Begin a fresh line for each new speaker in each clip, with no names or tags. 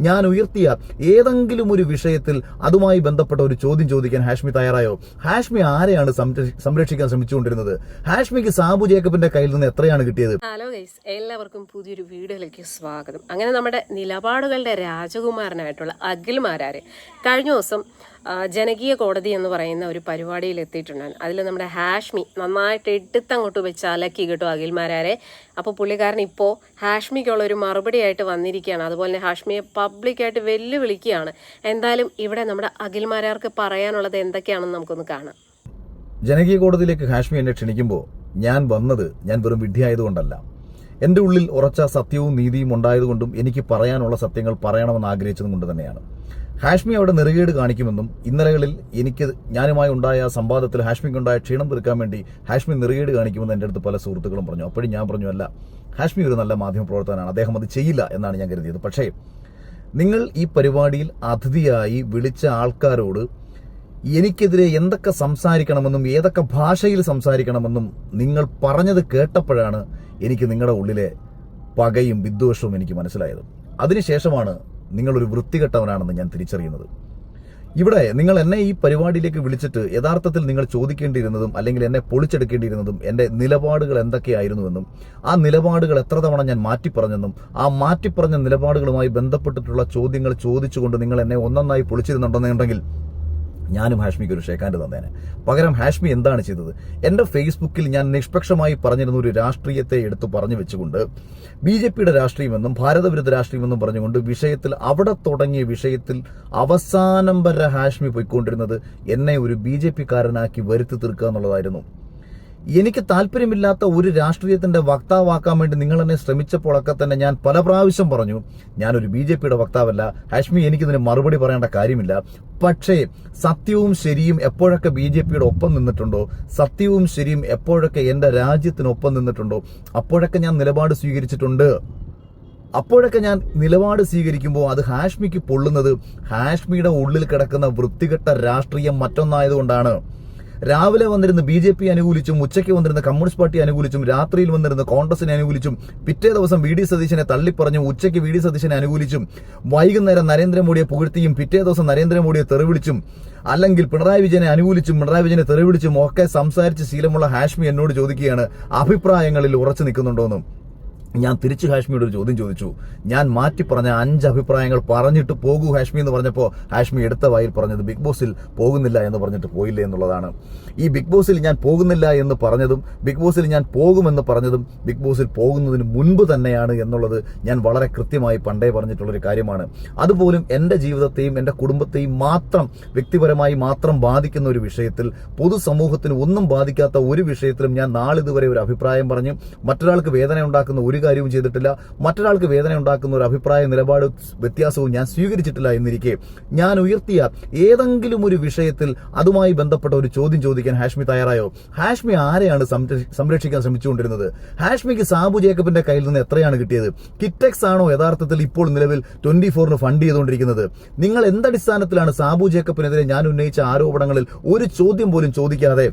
ഞാൻ ഉയർത്തിയ ഏതെങ്കിലും ഒരു വിഷയത്തിൽ അതുമായി ബന്ധപ്പെട്ട ഒരു ചോദ്യം ചോദിക്കാൻ ഹാഷ്മി തയ്യാറായോ? ഹാഷ്മി ആരെയാണ് സംരക്ഷിക്കാൻ ശ്രമിച്ചുകൊണ്ടിരുന്നത്? ഹാഷ്മിക്ക് സാബു ജേക്കബിന്റെ കയ്യിൽ നിന്ന് എത്രയാണ് കിട്ടിയത്?
ഹലോ ഗൈസ്, എല്ലാവർക്കും പുതിയൊരു വീഡിയോയിലേക്ക് സ്വാഗതം. അങ്ങനെ നമ്മുടെ നിലപാടുകളുടെ രാജകുമാരനായിട്ടുള്ള അഖിൽ മാരാര് കഴിഞ്ഞ ദിവസം ജനകീയ കോടതി എന്ന് പറയുന്ന ഒരു പരിപാടിയിൽ എത്തിയിട്ടുണ്ടായിരുന്നു. അതിൽ നമ്മുടെ ഹാഷ്മി നന്നായിട്ട് എടുത്തങ്ങോട്ട് വെച്ച് അലക്കി കിട്ടും അഖിൽ മാരാരെ. അപ്പോൾ പുള്ളിക്കാരൻ ഇപ്പോൾ ഹാഷ്മിക്കുള്ള ഒരു മറുപടിയായിട്ട് വന്നിരിക്കുകയാണ്. അതുപോലെ തന്നെ ഹാഷ്മിയെ പബ്ലിക്കായിട്ട് വെല്ലുവിളിക്കുകയാണ്. എന്തായാലും ഇവിടെ നമ്മുടെ അഖിൽ മാരാർക്ക് പറയാനുള്ളത് എന്തൊക്കെയാണെന്ന് നമുക്കൊന്ന് കാണാം.
ജനകീയ കോടതിയിലേക്ക് ഹാഷ്മി എന്നെ ക്ഷണിക്കുമ്പോൾ ഞാൻ വെറും വിഡ്ഢിയായതുകൊണ്ടല്ല. എൻ്റെ ഉള്ളിൽ ഉറച്ച സത്യവും നീതിയും ഉണ്ടായതുകൊണ്ടും എനിക്ക് പറയാനുള്ള സത്യങ്ങൾ പറയണമെന്ന് ആഗ്രഹിച്ചതും കൊണ്ട് തന്നെയാണ്. ഹാഷ്മി അവിടെ നെറുകേട് കാണിക്കുമെന്നും ഇന്നലകളിൽ ഞാനുമായി ഉണ്ടായ സംവാദത്തിൽ ഹാഷ്മിക്കുണ്ടായ ക്ഷീണം തീർക്കാൻ വേണ്ടി ഹാഷ്മി നെറുകേട് കാണിക്കുമെന്ന് എൻ്റെ അടുത്ത് പല സുഹൃത്തുക്കളും പറഞ്ഞു. അപ്പോഴും ഞാൻ പറഞ്ഞു, അല്ല, ഹാഷ്മി ഒരു നല്ല മാധ്യമപ്രവർത്തകനാണ്, അദ്ദേഹം അത് ചെയ്യില്ല എന്നാണ് ഞാൻ കരുതിയത്. പക്ഷേ നിങ്ങൾ ഈ പരിപാടിയിൽ അതിഥിയായി വിളിച്ച ആൾക്കാരോട് എനിക്കെതിരെ എന്തൊക്കെ സംസാരിക്കണമെന്നും ഏതൊക്കെ ഭാഷയിൽ സംസാരിക്കണമെന്നും നിങ്ങൾ പറഞ്ഞത് കേട്ടപ്പോഴാണ് എനിക്ക് നിങ്ങളുടെ ഉള്ളിലെ പകയും വിദ്വേഷവും എനിക്ക് മനസ്സിലായത്. അതിനുശേഷമാണ് നിങ്ങളൊരു വൃത്തികെട്ടവനാണെന്ന് ഞാൻ തിരിച്ചറിയുന്നത്. ഇവിടെ നിങ്ങൾ എന്നെ ഈ പരിപാടിയിലേക്ക് വിളിച്ചിട്ട് യഥാർത്ഥത്തിൽ നിങ്ങൾ ചോദിക്കേണ്ടിയിരുന്നതും അല്ലെങ്കിൽ എന്നെ പൊളിച്ചെടുക്കേണ്ടിയിരുന്നതും എൻ്റെ നിലപാടുകൾ എന്തൊക്കെയായിരുന്നുവെന്നും ആ നിലപാടുകൾ എത്ര തവണ ഞാൻ മാറ്റിപ്പറഞ്ഞെന്നും ആ മാറ്റിപ്പറഞ്ഞ നിലപാടുകളുമായി ബന്ധപ്പെട്ടിട്ടുള്ള ചോദ്യങ്ങൾ ചോദിച്ചുകൊണ്ട് നിങ്ങൾ എന്നെ ഒന്നൊന്നായി പൊളിച്ചിരുന്നുണ്ടെന്നുണ്ടെങ്കിൽ ഞാനും ഹാഷ്മിക്ക് ഒരു ഷേക്കാൻഡ് തന്നേനെ. പകരം ഹാഷ്മി എന്താണ് ചെയ്തത്? എൻ്റെ ഫേസ്ബുക്കിൽ ഞാൻ നിഷ്പക്ഷമായി പറഞ്ഞിരുന്ന ഒരു രാഷ്ട്രീയത്തെ എടുത്തു പറഞ്ഞു വെച്ചുകൊണ്ട് BJPയുടെ രാഷ്ട്രീയമെന്നും ഭാരതവിരുദ്ധ രാഷ്ട്രീയമെന്നും പറഞ്ഞുകൊണ്ട് അവിടെ തുടങ്ങിയ വിഷയത്തിൽ അവസാനം വരെ ഹാഷ്മി പോയിക്കൊണ്ടിരുന്നത് എന്നെ ഒരു BJPക്കാരനാക്കി വരുത്തി തീർക്കുക എന്നുള്ളതായിരുന്നു. എനിക്ക് താല്പര്യമില്ലാത്ത ഒരു രാഷ്ട്രീയത്തിന്റെ വക്താവാക്കാൻ വേണ്ടി നിങ്ങൾ എന്നെ ശ്രമിച്ചപ്പോഴൊക്കെ തന്നെ ഞാൻ പല പ്രാവശ്യം പറഞ്ഞു, ഞാനൊരു BJPയുടെ വക്താവല്ല, ഹാഷ്മി എനിക്കിതിന് മറുപടി പറയേണ്ട കാര്യമില്ല. പക്ഷേ സത്യവും ശരിയും എപ്പോഴൊക്കെ BJPയുടെ ഒപ്പം നിന്നിട്ടുണ്ടോ, സത്യവും ശരിയും എപ്പോഴൊക്കെ എന്റെ രാജ്യത്തിനൊപ്പം നിന്നിട്ടുണ്ടോ, അപ്പോഴൊക്കെ ഞാൻ നിലപാട് സ്വീകരിച്ചിട്ടുണ്ട്. അപ്പോഴൊക്കെ ഞാൻ നിലപാട് സ്വീകരിക്കുമ്പോൾ അത് ഹാഷ്മിക്ക് പൊള്ളുന്നത് ഹാഷ്മിയുടെ ഉള്ളിൽ കിടക്കുന്ന വൃത്തികെട്ട രാഷ്ട്രീയം മറ്റൊന്നായതുകൊണ്ടാണ്. രാവിലെ വന്നിരുന്ന് BJP അനുകൂലിച്ചും ഉച്ചയ്ക്ക് വന്നിരുന്ന കമ്മ്യൂണിസ്റ്റ് പാർട്ടി അനുകൂലിച്ചും രാത്രിയിൽ വന്നിരുന്ന കോൺഗ്രസിനെ അനുകൂലിച്ചും പിറ്റേ ദിവസം VD സതീശനെ തള്ളിപ്പറഞ്ഞും ഉച്ചയ്ക്ക് VD സതീശനെ അനുകൂലിച്ചും വൈകുന്നേരം നരേന്ദ്രമോദിയെ പുകഴ്ത്തിയും പിറ്റേ ദിവസം നരേന്ദ്രമോദിയെ തെറിവിളിച്ചും അല്ലെങ്കിൽ പിണറായി വിജയനെ അനുകൂലിച്ചും പിണറായി വിജയനെ തെറിവിളിച്ചും ഒക്കെ സംസാരിച്ച് ശീലമുള്ള ഹാഷ്മി എന്നോട് ചോദിക്കുകയാണ് അഭിപ്രായങ്ങളിൽ ഉറച്ചു നിൽക്കുന്നുണ്ടോന്നും. ഞാൻ തിരിച്ച് ഹാഷ്മിയോട് ഒരു ചോദ്യം ചോദിച്ചു. ഞാൻ മാറ്റി പറഞ്ഞ 5 അഭിപ്രായങ്ങൾ പറഞ്ഞിട്ട് പോകൂ ഹാഷ്മി എന്ന് പറഞ്ഞപ്പോൾ ഹാഷ്മി എടുത്ത വായിൽ പറഞ്ഞത് ബിഗ് ബോസിൽ പോകുന്നില്ല എന്ന് പറഞ്ഞിട്ട് പോയില്ലേ എന്നുള്ളതാണ്. ഈ ബിഗ് ബോസിൽ ഞാൻ പോകുന്നില്ല എന്ന് പറഞ്ഞതും ബിഗ് ബോസിൽ ഞാൻ പോകുമെന്ന് പറഞ്ഞതും ബിഗ് ബോസിൽ പോകുന്നതിന് മുൻപ് തന്നെയാണ് എന്നുള്ളത് ഞാൻ വളരെ കൃത്യമായി പണ്ടേ പറഞ്ഞിട്ടുള്ളൊരു കാര്യമാണ്. അതുപോലും എൻ്റെ ജീവിതത്തെയും എൻ്റെ കുടുംബത്തെയും മാത്രം വ്യക്തിപരമായി മാത്രം ബാധിക്കുന്ന ഒരു വിഷയത്തിൽ, പൊതുസമൂഹത്തിന് ഒന്നും ബാധിക്കാത്ത ഒരു വിഷയത്തിലും ഞാൻ നാളിതുവരെ ഒരു അഭിപ്രായം പറഞ്ഞു മറ്റൊരാൾക്ക് വേദന ഉണ്ടാക്കുന്ന ഒരു കാര്യവും ചെയ്തിട്ടില്ല. മറ്റൊരാൾക്ക് വേദന ഉണ്ടാക്കുന്ന ഒരു അഭിപ്രായ നിലപാട് വ്യത്യാസവും ഞാൻ സ്വീകരിച്ചിട്ടില്ല എന്നിരിക്കെ ഞാൻ ഉയർത്തിയ ഏതെങ്കിലും ഒരു വിഷയത്തിൽ അതുമായി ബന്ധപ്പെട്ട ഒരു ചോദ്യം ചോദിക്കാൻ ഹാഷ്മി തയ്യാറായോ? ഹാഷ്മി ആരെയാണ് സംരക്ഷിക്കാൻ ശ്രമിച്ചുകൊണ്ടിരുന്നത്? ഹാഷ്മിക്ക് സാബു ജേക്കബിന്റെ കയ്യിൽ നിന്ന് എത്രയാണ് കിട്ടിയത്? കിറ്റെക്സ് ആണോ യഥാർത്ഥത്തിൽ ഇപ്പോൾ നിലവിൽ 24 ഫണ്ട് ചെയ്തുകൊണ്ടിരിക്കുന്നത്? നിങ്ങൾ എന്തടിസ്ഥാനത്തിലാണ് സാബു ജേക്കബിനെതിരെ ഞാൻ ഉന്നയിച്ച ആരോപണങ്ങളിൽ ഒരു ചോദ്യം പോലും ചോദിക്കാതെ,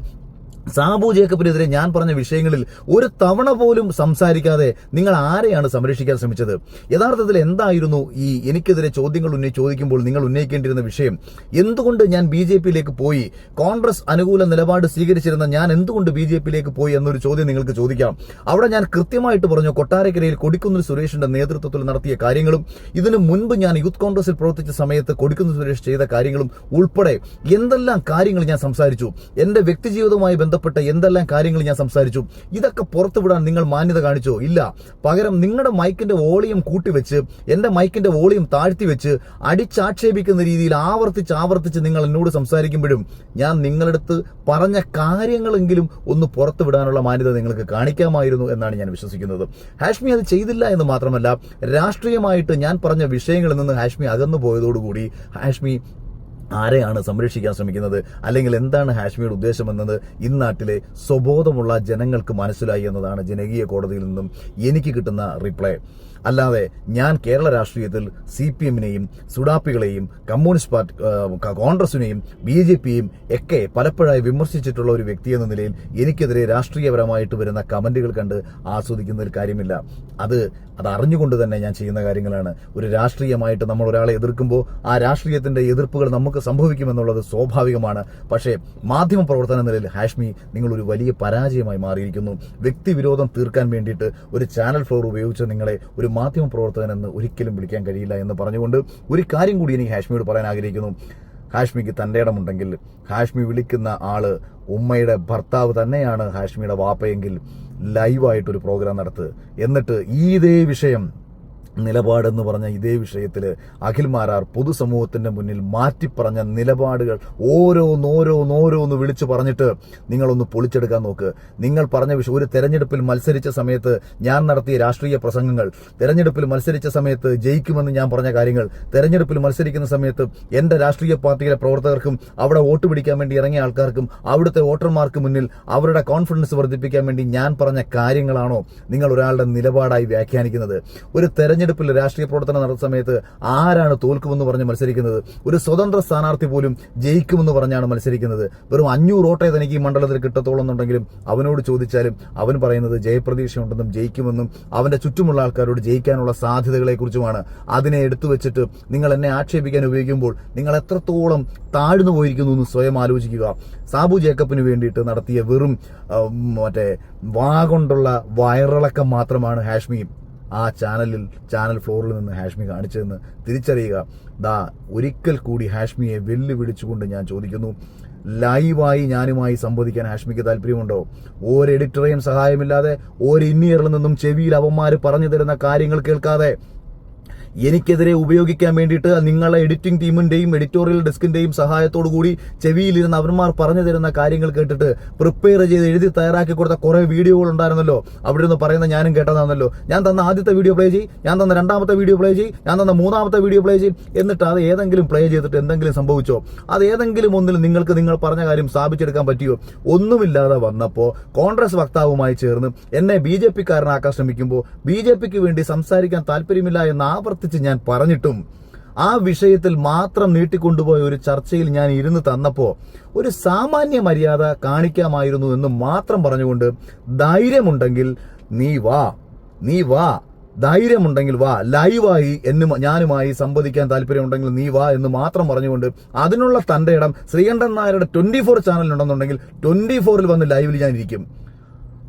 സാബു ജേക്കബിനെതിരെ ഞാൻ പറഞ്ഞ വിഷയങ്ങളിൽ ഒരു തവണ പോലും സംസാരിക്കാതെ നിങ്ങൾ ആരെയാണ് സംരക്ഷിക്കാൻ ശ്രമിച്ചത്? യഥാർത്ഥത്തിൽ എന്തായിരുന്നു ഈ എനിക്കെതിരെ ചോദ്യങ്ങൾ ചോദിക്കുമ്പോൾ നിങ്ങൾ ഉന്നയിക്കേണ്ടിരുന്ന വിഷയം? എന്തുകൊണ്ട് ഞാൻ BJPയിലേക്ക് പോയി? കോൺഗ്രസ് അനുകൂല നിലപാട് സ്വീകരിച്ചിരുന്ന ഞാൻ എന്തുകൊണ്ട് BJPയിലേക്ക് പോയി എന്നൊരു ചോദ്യം നിങ്ങൾക്ക് ചോദിക്കാം. അവിടെ ഞാൻ കൃത്യമായിട്ട് പറഞ്ഞു, കൊട്ടാരക്കരയിൽ കൊടിക്കുന്നിൽ സുരേഷിന്റെ നേതൃത്വത്തിൽ നടത്തിയ കാര്യങ്ങളും ഇതിനു മുൻപ് ഞാൻ യൂത്ത് കോൺഗ്രസിൽ പ്രവർത്തിച്ച സമയത്ത് കൊടിക്കുന്നിൽ സുരേഷ് ചെയ്ത കാര്യങ്ങളും ഉൾപ്പെടെ എന്തെല്ലാം കാര്യങ്ങൾ ഞാൻ സംസാരിച്ചു, എന്റെ വ്യക്തിജീവിതവുമായി ബന്ധപ്പെട്ട എന്തെല്ലാം കാര്യങ്ങൾ ഞാൻ സംസാരിച്ചു. ഇതൊക്കെ പുറത്തുവിടാൻ നിങ്ങൾ മാന്യത കാണിച്ചോ? ഇല്ല. പകരം നിങ്ങളുടെ മൈക്കിന്റെ വോളിയം കൂട്ടിവെച്ച് എന്റെ മൈക്കിന്റെ വോളിയം താഴ്ത്തി വെച്ച് അടിച്ചാക്ഷേപിക്കുന്ന രീതിയിൽ ആവർത്തിച്ച് നിങ്ങൾ എന്നോട് സംസാരിക്കുമ്പോഴും ഞാൻ നിങ്ങളടുത്ത് പറഞ്ഞ കാര്യങ്ങളെങ്കിലും ഒന്ന് പുറത്തുവിടാനുള്ള മാന്യത നിങ്ങൾക്ക് കാണിക്കാമായിരുന്നു എന്നാണ് ഞാൻ വിശ്വസിക്കുന്നത്. ഹാഷ്മി അത് ചെയ്തില്ല എന്ന് മാത്രമല്ല, രാഷ്ട്രീയമായിട്ട് ഞാൻ പറഞ്ഞ വിഷയങ്ങളിൽ നിന്ന് ഹാഷ്മി അകന്നു പോയതോടുകൂടി ഹാഷ്മി ആരെയാണ് സംരക്ഷിക്കാൻ ശ്രമിക്കുന്നത്, അല്ലെങ്കിൽ എന്താണ് ഹാഷ്മിയുടെ ഉദ്ദേശം എന്നത് ഇന്നാട്ടിലെ സ്വബോധമുള്ള ജനങ്ങൾക്ക് മനസ്സിലായി എന്നതാണ് ജനകീയ കോടതിയിൽ നിന്നും എനിക്ക് കിട്ടുന്ന റിപ്ലൈ. അല്ലാതെ ഞാൻ കേരള രാഷ്ട്രീയത്തിൽ CPM-നെയും സുഡാപ്പികളെയും കമ്മ്യൂണിസ്റ്റ് പാർട്ടി കോൺഗ്രസിനെയും BJP-യും ഒക്കെ പലപ്പോഴായി വിമർശിച്ചിട്ടുള്ള ഒരു വ്യക്തി എന്ന നിലയിൽ എനിക്കെതിരെ രാഷ്ട്രീയപരമായിട്ട് വരുന്ന കമന്റുകൾ കണ്ട് ആസ്വദിക്കുന്നതിൽ കാര്യമില്ല. അത് അറിഞ്ഞുകൊണ്ട് തന്നെ ഞാൻ ചെയ്യുന്ന കാര്യങ്ങളാണ്. ഒരു രാഷ്ട്രീയമായിട്ട് നമ്മൾ ഒരാളെ എതിർക്കുമ്പോൾ ആ രാഷ്ട്രീയത്തിന്റെ എതിർപ്പുകൾ നമുക്ക് സംഭവിക്കുമെന്നുള്ളത് സ്വാഭാവികമാണ്. പക്ഷേ മാധ്യമ പ്രവർത്തന നിലയിൽ ഹാഷ്മി നിങ്ങളൊരു വലിയ പരാജയമായി മാറിയിരിക്കുന്നു. വ്യക്തിവിരോധം തീർക്കാൻ വേണ്ടിയിട്ട് ഒരു ചാനൽ ഫ്ലോർ ഉപയോഗിച്ച് നിങ്ങളെ ഒരു മാധ്യമ പ്രവർത്തകനെന്ന് ഒരിക്കലും വിളിക്കാൻ കഴിയില്ല എന്ന് പറഞ്ഞുകൊണ്ട് ഒരു കാര്യം കൂടി എനിക്ക് ഹാഷ്മിയോട് പറയാൻ ആഗ്രഹിക്കുന്നു. ഹാഷ്മിക്ക് തൻ്റെ ഇടമുണ്ടെങ്കിൽ ഹാഷ്മി വിളിക്കുന്ന ആള് ഉമ്മയുടെ ഭർത്താവ് തന്നെയാണ് ഹാഷ്മിയുടെ വാപ്പയെങ്കിൽ ലൈവായിട്ടൊരു പ്രോഗ്രാം നടത്തുക. എന്നിട്ട് ഇതേ വിഷയം നിലപാടെന്ന് പറഞ്ഞ ഇതേ വിഷയത്തിൽ അഖിൽ മാരാർ പൊതുസമൂഹത്തിന്റെ മുന്നിൽ മാറ്റിപ്പറഞ്ഞ നിലപാടുകൾ ഓരോന്നോരോന്നോരോന്ന് വിളിച്ചു പറഞ്ഞിട്ട് നിങ്ങളൊന്ന് പൊളിച്ചെടുക്കാൻ നോക്ക്. നിങ്ങൾ പറഞ്ഞ വിഷയം, ഒരു തെരഞ്ഞെടുപ്പിൽ മത്സരിച്ച സമയത്ത് ഞാൻ നടത്തിയ രാഷ്ട്രീയ പ്രസംഗങ്ങൾ, തെരഞ്ഞെടുപ്പിൽ മത്സരിച്ച സമയത്ത് ജയിക്കുമെന്ന് ഞാൻ പറഞ്ഞ കാര്യങ്ങൾ, തെരഞ്ഞെടുപ്പിൽ മത്സരിക്കുന്ന സമയത്ത് എന്റെ രാഷ്ട്രീയ പാർട്ടിയിലെ പ്രവർത്തകർക്കും അവിടെ വോട്ട് പിടിക്കാൻ വേണ്ടി ഇറങ്ങിയ ആൾക്കാർക്കും അവിടുത്തെ വോട്ടർമാർക്ക് മുന്നിൽ അവരുടെ കോൺഫിഡൻസ് വർദ്ധിപ്പിക്കാൻ വേണ്ടി ഞാൻ പറഞ്ഞ കാര്യങ്ങളാണോ നിങ്ങൾ ഒരാളുടെ നിലപാടായി വ്യാഖ്യാനിക്കുന്നത്? ഒരു തെരഞ്ഞെടുപ്പിൽ രാഷ്ട്രീയ പ്രവർത്തനം നടത്തുന്ന സമയത്ത് ആരാണ് തോൽക്കുമെന്ന് പറഞ്ഞ് മത്സരിക്കുന്നത്? ഒരു സ്വതന്ത്ര സ്ഥാനാർത്ഥി പോലും ജയിക്കുമെന്ന് പറഞ്ഞാണ് മത്സരിക്കുന്നത്. വെറും 500 വോട്ടേ തനിക്ക് ഈ മണ്ഡലത്തിൽ കിട്ടത്തോളം എന്നുണ്ടെങ്കിലും അവനോട് ചോദിച്ചാലും അവൻ പറയുന്നത് ജയപ്രതീക്ഷയുണ്ടെന്നും ജയിക്കുമെന്നും അവന്റെ ചുറ്റുമുള്ള ആൾക്കാരോട് ജയിക്കാനുള്ള സാധ്യതകളെ കുറിച്ചുമാണ്. അതിനെ എടുത്തു വെച്ചിട്ട് നിങ്ങൾ എന്നെ ആക്ഷേപിക്കാൻ ഉപയോഗിക്കുമ്പോൾ നിങ്ങൾ എത്രത്തോളം താഴ്ന്നു പോയിരിക്കുന്നു എന്ന് സ്വയം ആലോചിക്കുക. സാബു ജേക്കബിന് വേണ്ടിയിട്ട് നടത്തിയ വെറും വാഗൊണ്ടുള്ള വയറിളക്കം മാത്രമാണ് ഹാഷ്മി ആ ചാനൽ ഫ്ലോറിൽ നിന്ന് ഹാഷ്മി കാണിച്ചതെന്ന് തിരിച്ചറിയുക. ഒരിക്കൽ കൂടി ഹാഷ്മിയെ വെല്ലുവിളിച്ചുകൊണ്ട് ഞാൻ ചോദിക്കുന്നു, ലൈവായി ഞാനുമായി സംവദിക്കാൻ ഹാഷ്മിക്ക് താല്പര്യമുണ്ടോ? ഒരു എഡിറ്ററേയും സഹായമില്ലാതെ, ഒരു ഇന്നിയറിൽ നിന്നും ചെവിയിൽ അവന്മാർ പറഞ്ഞു തരുന്ന കാര്യങ്ങൾ കേൾക്കാതെ, എനിക്കെതിരെ ഉപയോഗിക്കാൻ വേണ്ടിയിട്ട് നിങ്ങളെ എഡിറ്റിംഗ് ടീമിന്റെയും എഡിറ്റോറിയൽ ഡെസ്കിന്റെയും സഹായത്തോടു കൂടി ചെവിയിലിരുന്ന് അവന്മാർ പറഞ്ഞു തരുന്ന കാര്യങ്ങൾ കേട്ടിട്ട് പ്രിപ്പയർ ചെയ്ത് എഴുതി തയ്യാറാക്കി കൊടുത്ത കുറെ വീഡിയോകൾ ഉണ്ടായിരുന്നല്ലോ. അവിടെ നിന്ന് പറയുന്ന ഞാനും കേട്ടതാണല്ലോ. ഞാൻ തന്ന ആദ്യത്തെ വീഡിയോ പ്ലേ ചെയ്യും, ഞാൻ തന്ന രണ്ടാമത്തെ വീഡിയോ പ്ലേ ചെയ്യും, ഞാൻ തന്ന മൂന്നാമത്തെ വീഡിയോ പ്ലേ ചെയ്യും. എന്നിട്ട് അത് ഏതെങ്കിലും പ്ലേ ചെയ്തിട്ട് എന്തെങ്കിലും സംഭവിച്ചോ? അത് ഏതെങ്കിലും ഒന്നിൽ നിങ്ങൾക്ക് നിങ്ങൾ പറഞ്ഞ കാര്യം സ്ഥാപിച്ചെടുക്കാൻ പറ്റിയോ? ഒന്നുമില്ലാതെ വന്നപ്പോൾ കോൺഗ്രസ് വക്താവുമായി ചേർന്ന് എന്നെ BJP-കാരനാക്കാൻ ശ്രമിക്കുമ്പോൾ BJP-ക്ക് വേണ്ടി സംസാരിക്കാൻ താല്പര്യമില്ല എന്ന് ആവർത്തിച്ച് ഞാൻ പറഞ്ഞിട്ടും ആ വിഷയത്തിൽ മാത്രം നീട്ടിക്കൊണ്ടുപോയ ഒരു ചർച്ചയിൽ ഞാൻ ഇരുന്ന് തന്നപ്പോ ഒരു സാമാന്യ മര്യാദ കാണിക്കാമായിരുന്നു എന്ന് മാത്രം പറഞ്ഞുകൊണ്ട് ധൈര്യമുണ്ടെങ്കിൽ നീ വാ ധൈര്യമുണ്ടെങ്കിൽ വാ, ലൈവായി ഞാനുമായി സംവദിക്കാൻ താല്പര്യമുണ്ടെങ്കിൽ നീ വാ എന്ന് മാത്രം പറഞ്ഞുകൊണ്ട് അതിനുള്ള തന്റെ ഇടം ശ്രീകണ്ഠൻ നായരുടെ 24 ചാനലിലുണ്ടെന്നുണ്ടെങ്കിൽ 24-ൽ വന്ന് ലൈവിൽ ഞാൻ ഇരിക്കും.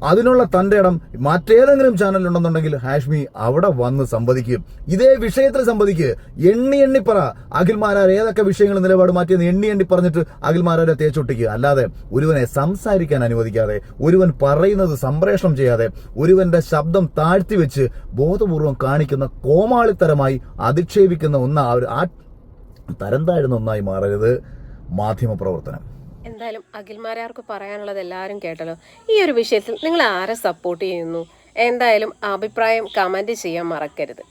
അതിനുള്ള തന്റെ ഇടം മറ്റേതെങ്കിലും ചാനലുണ്ടെന്നുണ്ടെങ്കിൽ ഹാഷ്മി അവിടെ വന്ന് സംവദിക്കും. ഇതേ വിഷയത്തിൽ സംവദിക്കുക. എണ്ണി പറ അഖിൽ മാരാർ ഏതൊക്കെ വിഷയങ്ങൾ നിലപാട് മാറ്റിയെന്ന് എണ്ണി പറഞ്ഞിട്ട് അഖിൽ മാരാരെ തേച്ചൊട്ടിക്കുക. അല്ലാതെ ഒരുവനെ സംസാരിക്കാൻ അനുവദിക്കാതെ, ഒരുവൻ പറയുന്നത് സംപ്രേഷണം ചെയ്യാതെ, ഒരുവന്റെ ശബ്ദം താഴ്ത്തിവെച്ച് ബോധപൂർവം കാണിക്കുന്ന കോമാളിത്തരമായി അധിക്ഷേപിക്കുന്ന തരം താഴ്ന്ന ഒന്നായി മാറരുത് മാധ്യമ പ്രവർത്തനം.
എന്തായാലും അഖിൽമാരാർക്ക് പറയാനുള്ളത് എല്ലാവരും കേട്ടല്ലോ. ഈ ഒരു വിഷയത്തിൽ നിങ്ങൾ ആരെ സപ്പോർട്ട് ചെയ്യുന്നു? എന്തായാലും അഭിപ്രായം കമൻറ്റ് ചെയ്യാൻ മറക്കരുത്.